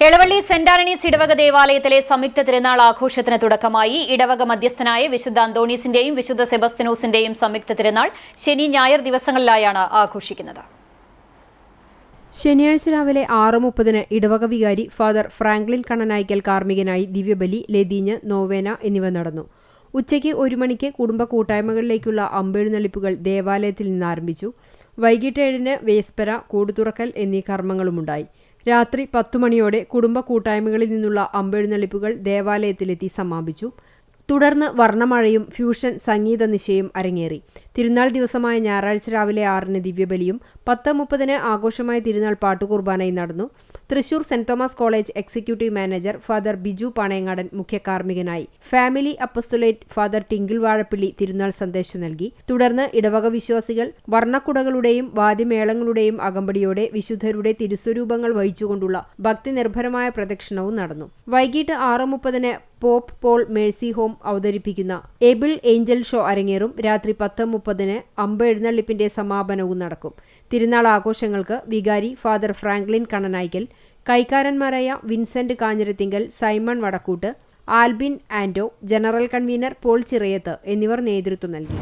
Elavally saint Antony's ഇടവക ദേവാലയത്തിലെ സംയുക്ത തിരുനാൾ ആഘോഷത്തിന് തുടക്കമായി. ഇടവക മധ്യസ്ഥനായ വിശുദ്ധ അന്തോണീസിന്റെയും വിശുദ്ധ സെബസ്ത്യനോസിന്റെയും സംയുക്ത തിരുനാൾ ശനി ഞായർ ദിവസങ്ങളിലായാണ് ആഘോഷിക്കുന്നത്. ശനിയാഴ്ച രാവിലെ 6:30 ഇടവക വികാരി ഫാദർ ഫ്രാങ്ക്ലിൻ കണ്ണനായ്ക്കൽ കാർമ്മികനായി ദിവ്യബലി, ലതീഞ്ഞ്, നോവേന എന്നിവ നടന്നു. ഉച്ചയ്ക്ക് 1 മണിക്ക് കുടുംബ കൂട്ടായ്മകളിലേക്കുള്ള അമ്പെഴുന്നള്ളിപ്പുകൾ ദേവാലയത്തിൽ നിന്ന് ആരംഭിച്ചു. വൈകിട്ട് 7-ന് വേസ്പര, കൂടുതുറക്കൽ എന്നീ കർമ്മങ്ങളുമുണ്ടായി. രാത്രി 10 മണിയോടെ കുടുംബ കൂട്ടായ്മകളിൽ നിന്നുള്ള അമ്പെഴുന്നള്ളിപ്പുകൾ ദേവാലയത്തിലെത്തി സമാപിച്ചു. തുടർന്ന് വർണ്ണമഴയും ഫ്യൂഷൻ സംഗീത നിശയും അരങ്ങേറി. തിരുനാൾ ദിവസമായ ഞായറാഴ്ച രാവിലെ 6-ന് ദിവ്യബലിയും 10:30-ന് ആഘോഷമായ തിരുനാൾ പാട്ടുകുർബാനയും നടന്നു. Thrissur Saint Thomas college executive manager father Biju Panayangadan മുഖ്യ കാർമ്മികനായി. Family apostolate father Tinkle Vazhappilly തിരുനാൾ സന്ദേശം നൽകി. തുടർന്ന് ഇടവക വിശ്വാസികൾ വർണ്ണക്കുടകളുടെയും വാദ്യമേളങ്ങളുടെയും അകമ്പടിയോടെ വിശുദ്ധരുടെ തിരുസ്വരൂപങ്ങൾ വഹിച്ചുകൊണ്ടുള്ള ഭക്തിനിർഭരമായ പ്രദക്ഷിണവും നടന്നു. വൈകിട്ട് 6:30-ന് പോപ്പ് പോൾ മേഴ്സി ഹോം അവതരിപ്പിക്കുന്ന എബിൾ ഏഞ്ചൽ ഷോ അരങ്ങേറും. രാത്രി 10:30-ന് അമ്പെഴുന്നള്ളിപ്പിന്റെ സമാപനവും നടക്കും. തിരുനാൾ ആഘോഷങ്ങൾക്ക് വികാരി ഫാദർ ഫ്രാങ്ക്ലിൻ കണ്ണനായ്ക്കൽ, കൈക്കാരന്മാരായ Vincent Kanjirathingal, Simon Vadakkoot, Albin Anto, general convener Paul Chirayath എന്നിവർ നേതൃത്വം നൽകി.